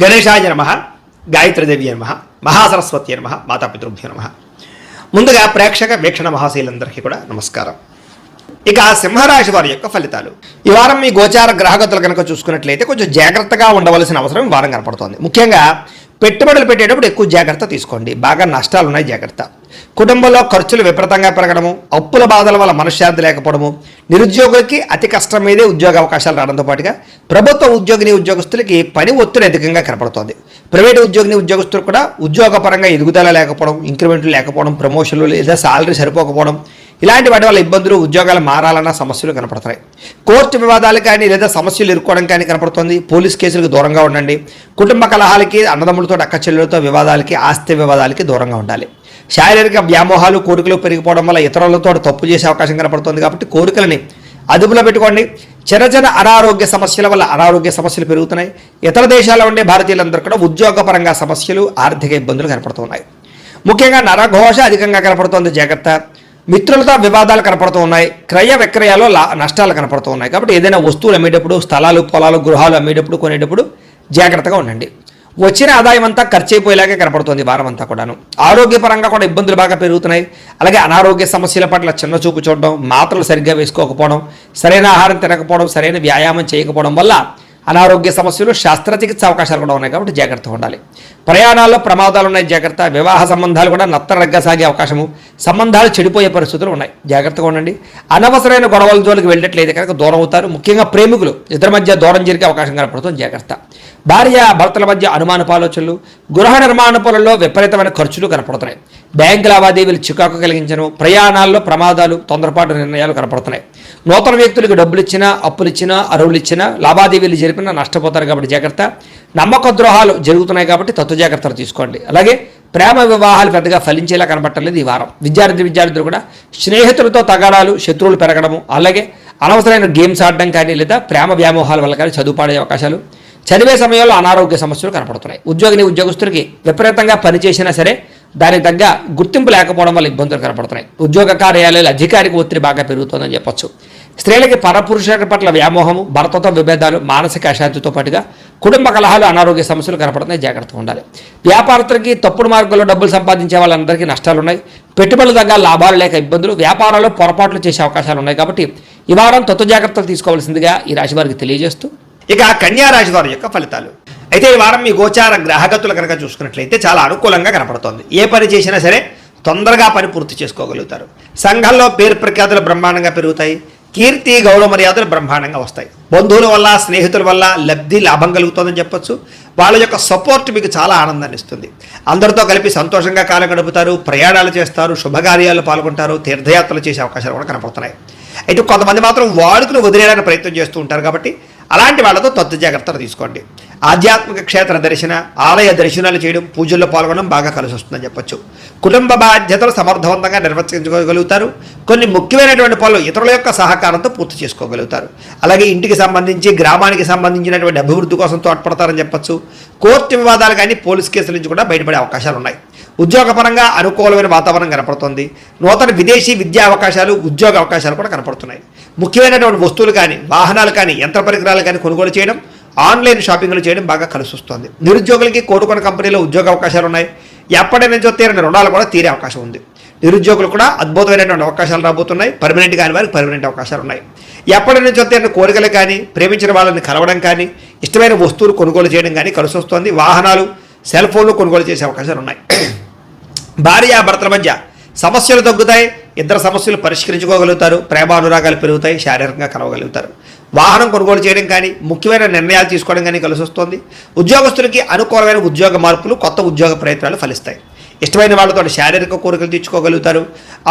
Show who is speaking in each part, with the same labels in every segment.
Speaker 1: గణేశాయ నమః, గాయత్రీదేవి నమః, మహాసరస్వతి నమః, మాతాపితృభ్యో నమః. ముందుగా ప్రేక్షక వీక్షణ మహాశీలందరికీ కూడా నమస్కారం. ఇక సింహరాశి వారి యొక్క ఫలితాలు. ఈ వారం మీ గోచార గ్రహగతులు కనుక చూసుకున్నట్లయితే కొంచెం జాగ్రత్తగా ఉండవలసిన అవసరం ఈ వారం కనపడుతోంది. ముఖ్యంగా పెట్టుబడులు పెట్టేటప్పుడు ఎక్కువ జాగ్రత్త తీసుకోండి. బాగా నష్టాలు ఉన్నాయి, జాగ్రత్త. కుటుంబంలో ఖర్చులు విపరీతంగా పెరగడము, అప్పుల బాధల వల్ల మనశ్శాంతి లేకపోవడము, నిరుద్యోగులకి అతి కష్టం మీదే ఉద్యోగ అవకాశాలు రావడంతో పాటుగా ప్రభుత్వ ఉద్యోగస్తులకి పని ఒత్తిడి అధికంగా కనపడుతోంది. ప్రైవేటు ఉద్యోగస్తులకు కూడా ఉద్యోగపరంగా ఎదుగుదల లేకపోవడం, ఇంక్రిమెంట్లు లేకపోవడం, ప్రమోషన్లు లేదా శాలరీ సరిపోకపోవడం, ఇలాంటి వాటి వల్ల ఇబ్బందులు, ఉద్యోగాలు మారాలన్న సమస్యలు కనపడుతున్నాయి. కోర్టు వివాదాలు కానీ లేదా సమస్యలు ఇరుక్కోవడం కానీ కనపడుతుంది. పోలీస్ కేసులకు దూరంగా ఉండండి. కుటుంబ కలహాలకి, అన్నదమ్ములతో అక్కచెల్లెలతో వివాదాలకి, ఆస్తి వివాదాలకి దూరంగా ఉండాలి. శారీరక వ్యామోహాలు, కోరికలు పెరిగిపోవడం వల్ల ఇతరులతో తప్పు చేసే అవకాశం కనపడుతుంది. కాబట్టి కోరికలని అదుపులో పెట్టుకోండి. చిన్న అనారోగ్య సమస్యల వల్ల అనారోగ్య సమస్యలు పెరుగుతున్నాయి. ఇతర దేశాల్లో ఉండే భారతీయులందరూ కూడా ఉద్యోగపరంగా సమస్యలు, ఆర్థిక ఇబ్బందులు కనపడుతున్నాయి. ముఖ్యంగా నరఘోష అధికంగా కనపడుతోంది, జాగ్రత్త. మిత్రులతో వివాదాలు కనపడుతూ ఉన్నాయి. క్రయ విక్రయాల్లో నష్టాలు కనపడుతూ ఉన్నాయి. కాబట్టి ఏదైనా వస్తువులు అమ్మేటప్పుడు, స్థలాలు, పొలాలు, గృహాలు అమ్మేటప్పుడు, కొనేటప్పుడు జాగ్రత్తగా ఉండండి. వచ్చిన ఆదాయం అంతా ఖర్చు అయిపోయేలాగే కనపడుతుంది వారం అంతా కూడాను. ఆరోగ్యపరంగా కూడా ఇబ్బందులు బాగా పెరుగుతున్నాయి. అలాగే అనారోగ్య సమస్యల పట్ల చిన్న చూపు చూడడం, మాత్రలు సరిగ్గా వేసుకోకపోవడం, సరైన ఆహారం తినకపోవడం, సరైన వ్యాయామం చేయకపోవడం వల్ల అనారోగ్య సమస్యలు, శస్త్రచికిత్స అవకాశాలు కూడా ఉన్నాయి. కాబట్టి జాగ్రత్తగా ఉండాలి. ప్రయాణాల్లో ప్రమాదాలు ఉన్నాయి, జాగ్రత్త. వివాహ సంబంధాలు కూడా నత్తరగ్గా సాగే అవకాశము, సంబంధాలు చెడిపోయే పరిస్థితులు ఉన్నాయి, జాగ్రత్తగా ఉండండి. అనవసరమైన గొడవల జోలికి వెళ్ళట్లేదు కనుక దూరం అవుతారు. ముఖ్యంగా ప్రేమికులు ఇద్దరి మధ్య దూరం జరిగే అవకాశం కనపడుతుంది, జాగ్రత్త. భార్య భర్తల మధ్య అనుమానపు ఆలోచనలు, గృహ నిర్మాణ పనుల్లో విపరీతమైన ఖర్చులు కనపడుతున్నాయి. బ్యాంకు లావాదేవీలు చికాకు కలిగించను, ప్రయాణాల్లో ప్రమాదాలు, తొందరపాటు నిర్ణయాలు కనపడుతున్నాయి. నూతన వ్యక్తులకు డబ్బులు ఇచ్చినా, అప్పులు ఇచ్చినా, అరువులు ఇచ్చినా, లావాదేవీలు జరిపినా నష్టపోతారు. కాబట్టి జాగ్రత్త. నమ్మక ద్రోహాలు జరుగుతున్నాయి కాబట్టి జాగ్రత్తలు తీసుకోండి. అలాగే ప్రేమ వివాహాలు పెద్దగా ఫలించేలా కనబట్టలేదు ఈ వారం. విద్యార్థులు కూడా స్నేహితులతో తగాడాలు, శత్రువులు పెరగడము, అలాగే అనవసరమైన గేమ్స్ ఆడడం కానీ లేదా ప్రేమ వ్యామోహాల వల్ల కానీ చదువు పాడే అవకాశాలు, చదివే సమయంలో అనారోగ్య సమస్యలు కనపడుతున్నాయి. ఉద్యోగస్తులకి విపరీతంగా పనిచేసినా సరే దానికి తగ్గ గుర్తింపు లేకపోవడం వల్ల ఇబ్బందులు కనపడుతున్నాయి. ఉద్యోగ కార్యాలయాలు అధికారిక ఒత్తిడి బాగా పెరుగుతుందని చెప్పొచ్చు. స్త్రీలకి పరపురుషుల పట్ల వ్యామోహము, భర్తతో విభేదాలు, మానసిక అశాంతితో పాటుగా కుటుంబ కలహాలు, అనారోగ్య సమస్యలు కనపడుతున్నాయి, జాగ్రత్తగా ఉండాలి. వ్యాపారస్తులకి తప్పుడు మార్గంలో డబ్బులు సంపాదించే వాళ్ళందరికీ నష్టాలు ఉన్నాయి. పెట్టుబడులు తగ్గ లాభాలు లేక ఇబ్బందులు, వ్యాపారాల్లో పొరపాట్లు చేసే అవకాశాలు ఉన్నాయి. కాబట్టి ఈ వారం జాగ్రత్తలు తీసుకోవాల్సిందిగా ఈ రాశి వారికి తెలియజేస్తూ ఇక కన్యా రాశి వారి యొక్క ఫలితాలు. అయితే ఈ వారం మీ గోచార గ్రహగతులు కనుక చూసుకున్నట్లయితే చాలా అనుకూలంగా కనపడుతోంది. ఏ పని చేసినా సరే తొందరగా పని పూర్తి చేసుకోగలుగుతారు. సంఘంలో పేరు ప్రఖ్యాతులు బ్రహ్మాండంగా పెరుగుతాయి. కీర్తి, గౌరవ మర్యాదలు బ్రహ్మాండంగా వస్తాయి. బంధువుల వల్ల, స్నేహితుల వల్ల లాభం కలుగుతుందని చెప్పొచ్చు. వాళ్ళ యొక్క సపోర్ట్ మీకు చాలా ఆనందాన్ని ఇస్తుంది. అందరితో కలిపి సంతోషంగా కాలం గడుపుతారు, ప్రయాణాలు చేస్తారు, శుభకార్యాలు పాల్గొంటారు, తీర్థయాత్రలు చేసే అవకాశాలు కూడా కనపడుతున్నాయి. అయితే కొంతమంది మాత్రం వాడుకుని వదిలేయడానికి ప్రయత్నం చేస్తూ ఉంటారు. కాబట్టి అలాంటి వాళ్ళతో జాగ్రత్తలు తీసుకోండి. ఆధ్యాత్మిక క్షేత్ర దర్శన, ఆలయ దర్శనాలు చేయడం, పూజల్లో పాల్గొనడం బాగా కలిసి వస్తుందని చెప్పొచ్చు. కుటుంబ బాధ్యతలు సమర్థవంతంగా నిర్వర్తించుకోగలుగుతారు. కొన్ని ముఖ్యమైనటువంటి పనులు ఇతరుల యొక్క సహకారంతో పూర్తి చేసుకోగలుగుతారు. అలాగే ఇంటికి సంబంధించి, గ్రామానికి సంబంధించినటువంటి అభివృద్ధి కోసం తోడ్పడతారని చెప్పొచ్చు. కోర్టు వివాదాలు కానీ, పోలీస్ కేసుల నుంచి కూడా బయటపడే అవకాశాలు ఉన్నాయి. ఉద్యోగపరంగా అనుకూలమైన వాతావరణం కనపడుతుంది. నూతన విదేశీ విద్యా అవకాశాలు, ఉద్యోగ అవకాశాలు కూడా కనపడుతున్నాయి. ముఖ్యమైనటువంటి వస్తువులు కానీ, వాహనాలు కానీ, యంత్ర పరికరాలు కానీ కొనుగోలు చేయడం, ఆన్లైన్ షాపింగ్లు చేయడం బాగా కలిసి వస్తుంది. నిరుద్యోగులకి కోరుకున్న కంపెనీలో ఉద్యోగ అవకాశాలు ఉన్నాయి. ఎప్పటి నుంచో తీరిన రుణాలు కూడా తీరే అవకాశం ఉంది. నిరుద్యోగులు కూడా అద్భుతమైనటువంటి అవకాశాలు రాబోతున్నాయి. పర్మనెంట్ కాని వారికి పర్మనెంట్ అవకాశాలు ఉన్నాయి. ఎప్పటి నుంచో తీరిన కోరికలు కానీ, ప్రేమించిన వాళ్ళని కలవడం కానీ, ఇష్టమైన వస్తువులు కొనుగోలు చేయడం కానీ కలిసి వస్తుంది. వాహనాలు, సెల్ ఫోన్లు కొనుగోలు చేసే అవకాశాలు ఉన్నాయి. భార్యాభర్తల మధ్య సమస్యలు తగ్గుతాయి. ఇద్దరు సమస్యలు పరిష్కరించుకోగలుగుతారు. ప్రేమానురాగాలు పెరుగుతాయి. శారీరకంగా కలవగలుగుతారు. వాహనం కొనుగోలు చేయడం కానీ, ముఖ్యమైన నిర్ణయాలు తీసుకోవడం కానీ కలిసి వస్తుంది. ఉద్యోగస్తులకి అనుకూలమైన ఉద్యోగ మార్పులు, కొత్త ఉద్యోగ ప్రయత్నాలు ఫలిస్తాయి. ఇష్టమైన వాళ్ళతో శారీరక కోరికలు తీర్చుకోగలుగుతారు.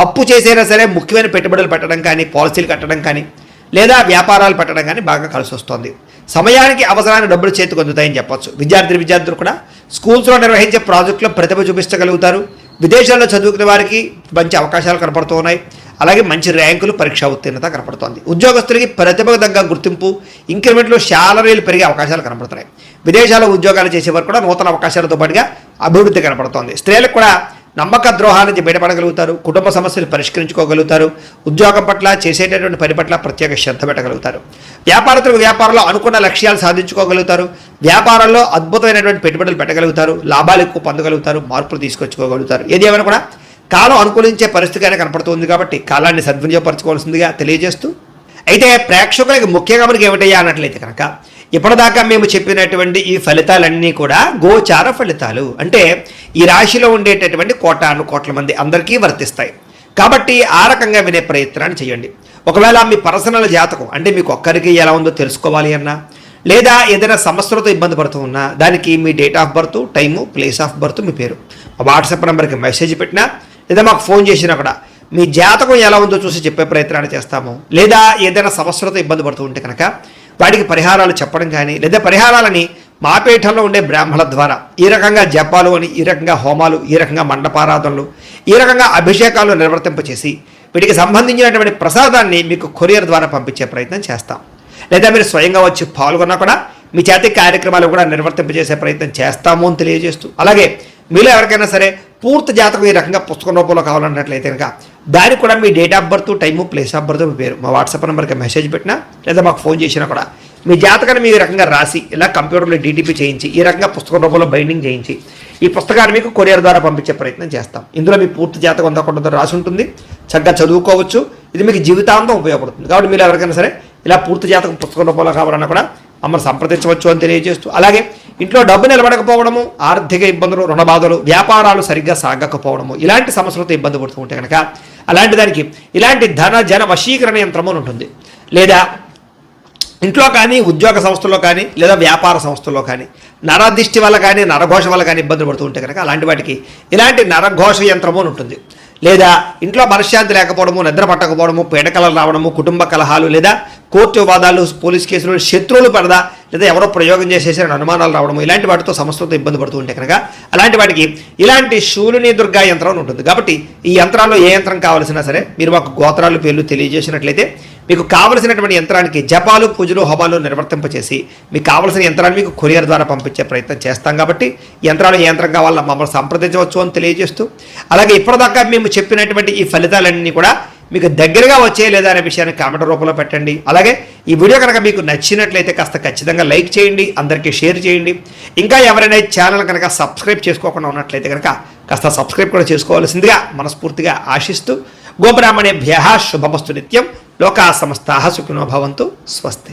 Speaker 1: అప్పు చేసైనా సరే ముఖ్యమైన పెట్టుబడులు పెట్టడం కానీ, పాలసీలు కట్టడం కానీ, లేదా వ్యాపారాలు పెట్టడం కానీ బాగా కలిసి వస్తుంది. సమయానికి అవసరమైన డబ్బులు చేతికి అందుతాయని చెప్పొచ్చు. విద్యార్థులు కూడా స్కూల్స్లో నిర్వహించే ప్రాజెక్టులో ప్రతిభ చూపించగలుగుతారు. విదేశాల్లో చదువుకునే వారికి మంచి అవకాశాలు కనపడుతూ ఉన్నాయి. అలాగే మంచి ర్యాంకులు, పరీక్షా ఉత్తీర్ణత కనపడుతోంది. ఉద్యోగస్తులకి ప్రతిభకు తగ్గ గుర్తింపు, ఇంక్రిమెంట్లు, శాలరీలు పెరిగే అవకాశాలు కనపడుతున్నాయి. విదేశాల్లో ఉద్యోగాలు చేసేవారు కూడా నూతన అవకాశాలతో పాటుగా అభివృద్ధి కనపడుతోంది. స్త్రీలకు కూడా నమ్మక ద్రోహాల నుంచి బయటపడగలుగుతారు, కుటుంబ సమస్యలు పరిష్కరించుకోగలుగుతారు, ఉద్యోగం పట్ల చేసేటటువంటి పని పట్ల ప్రత్యేక శ్రద్ధ పెట్టగలుగుతారు, వ్యాపారస్తులకు వ్యాపారంలో అనుకున్న లక్ష్యాలు సాధించుకోగలుగుతారు, వ్యాపారంలో అద్భుతమైనటువంటి పెట్టుబడులు పెట్టగలుగుతారు, లాభాలు ఎక్కువ పొందగలుగుతారు, మార్పులు తీసుకొచ్చుకోగలుగుతారు. ఏది ఏమైనా కూడా కాలం అనుకూలించే పరిస్థితిగానే కనపడుతుంది కాబట్టి కాలాన్ని సద్వినియోగపరచుకోవాల్సిందిగా తెలియజేస్తూ, అయితే ప్రేక్షకులకి ముఖ్యంగా మనకి ఏమిటయ్యా అన్నట్లయితే కనుక ఇప్పటిదాకా మేము చెప్పినటువంటి ఈ ఫలితాలన్నీ కూడా గోచార ఫలితాలు, అంటే ఈ రాశిలో ఉండేటటువంటి కోట్ల మంది అందరికీ వర్తిస్తాయి. కాబట్టి ఆ రకంగా వినే ప్రయత్నాన్ని చేయండి. ఒకవేళ మీ పర్సనల్ జాతకం అంటే మీకు ఒక్కరికి ఎలా ఉందో తెలుసుకోవాలి అన్నా, లేదా ఏదైనా సమస్యలతో ఇబ్బంది పడుతూ ఉన్నా దానికి మీ date of birth, time, place of birth, మీ పేరు వాట్సాప్ నెంబర్కి మెసేజ్ పెట్టినా లేదా మాకు ఫోన్ చేసినా కూడా మీ జాతకం ఎలా ఉందో చూసి చెప్పే ప్రయత్నాన్ని చేస్తాము. లేదా ఏదైనా సమస్యలతో ఇబ్బంది పడుతూ ఉంటే కనుక వాటికి పరిహారాలు చెప్పడం కానీ, లేదా పరిహారాలని మా పీఠంలో ఉండే బ్రాహ్మణుల ద్వారా ఈ రకంగా జపాలు అని, ఈ రకంగా హోమాలు, ఈ రకంగా మండపారాధనలు, ఈ రకంగా అభిషేకాలు నిర్వర్తింపచేసి వీటికి సంబంధించినటువంటి ప్రసాదాన్ని మీకు కొరియర్ ద్వారా పంపించే ప్రయత్నం చేస్తాం. లేదా మీరు స్వయంగా వచ్చి పాల్గొన్నా కూడా మీ చేతి కార్యక్రమాలు కూడా నిర్వర్తింపజేసే ప్రయత్నం చేస్తాము అని తెలియజేస్తూ, అలాగే మీలో ఎవరికైనా సరే పూర్తి జాతకం ఈ రకంగా పుస్తకం రూపంలో కావాలన్నట్లయితే కనుక దానికి కూడా మీ date of birth, time, place of birth, మీ పేరు మా వాట్సాప్ నెంబర్కి మెసేజ్ పెట్టినా లేదా మాకు ఫోన్ చేసినా కూడా మీ జాతకాన్ని మీ రకంగా రాసి ఇలా కంప్యూటర్లో డీటీపీ చేయించి ఈ రకంగా పుస్తకం రూపంలో బైండింగ్ చేయించి ఈ పుస్తకాన్ని మీకు కొరియర్ ద్వారా పంపించే ప్రయత్నం చేస్తాం. ఇందులో మీ పూర్తి జాతకం అంతా రాసి ఉంటుంది, చక్కగా చదువుకోవచ్చు. ఇది మీకు జీవితాంతం ఉపయోగపడుతుంది. కాబట్టి మీరు ఎవరికైనా సరే ఇలా పూర్తి జాతకం పుస్తకం రూపంలో కావాలన్నా కూడా మమ్మల్ని సంప్రదించవచ్చు అని తెలియజేస్తూ, అలాగే ఇంట్లో డబ్బు నిలబడకపోవడము, ఆర్థిక ఇబ్బందులు, రుణ బాధలు, వ్యాపారాలు సరిగ్గా సాగకపోవడము, ఇలాంటి సమస్యలతో ఇబ్బంది పడుతూ ఉంటే కనుక అలాంటి దానికి ఇలాంటి ధన జన వశీకరణ యంత్రము ఉంటుంది. లేదా ఇంట్లో కానీ, ఉద్యోగ సంస్థల్లో కానీ, లేదా వ్యాపార సంస్థల్లో కానీ నరదిష్టి వల్ల కానీ, నరఘోష వల్ల కానీ ఇబ్బందులు పడుతూ ఉంటే కనుక అలాంటి వాటికి ఇలాంటి నరఘోష యంత్రము ఉంటుంది. లేదా ఇంట్లో మనశ్శాంతి లేకపోవడము, నిద్ర పట్టకపోవడము, పీడకలలు రావడము, కుటుంబ కలహాలు, లేదా కోర్టు వివాదాలు, పోలీస్ కేసులు, శత్రువులు పడదా, లేదా ఎవరో ప్రయోగం చేసేసారని అనుమానాలు రావడము, ఇలాంటి వాటితో సమస్యలతో ఇబ్బంది పడుతూ ఉంటే కనుక అలాంటి వాటికి ఇలాంటి శూలిని దుర్గా యంత్రం ఉంటుంది. కాబట్టి ఈ యంత్రాల్లో ఏ యంత్రం కావాల్సినా సరే మీరు మాకు గోత్రాలు, పేర్లు తెలియజేసినట్లయితే మీకు కావలసినటువంటి యంత్రానికి జపాలు, పూజలు, హోమాలు నిర్వర్తింపచేసి మీకు కావలసిన యంత్రాన్ని మీకు కొరియర్ ద్వారా పంపించే ప్రయత్నం చేస్తాం. కాబట్టి యంత్రాలు ఏ యంత్రం కావాలో మమ్మల్ని సంప్రదించవచ్చు అని తెలియజేస్తూ, అలాగే ఇప్పటిదాకా మేము చెప్పినటువంటి ఈ ఫలితాలన్నీ కూడా మీకు దగ్గరగా వచ్చే లేదా అనే విషయాన్ని కామెంట్ రూపంలో పెట్టండి. అలాగే ఈ వీడియో కనుక మీకు నచ్చినట్లయితే కాస్త ఖచ్చితంగా లైక్ చేయండి, అందరికీ షేర్ చేయండి. ఇంకా ఎవరైనా ఛానల్ కనుక సబ్స్క్రైబ్ చేసుకోకుండా ఉన్నట్లయితే కనుక కాస్త సబ్స్క్రైబ్ కూడా చేసుకోవాల్సిందిగా మనస్ఫూర్తిగా ఆశిస్తూ, గోబ్రాహ్మణేభ్యః శుభమస్తు నిత్యం, లోకా సమస్తాః సుఖినో భవంతు, స్వస్తి.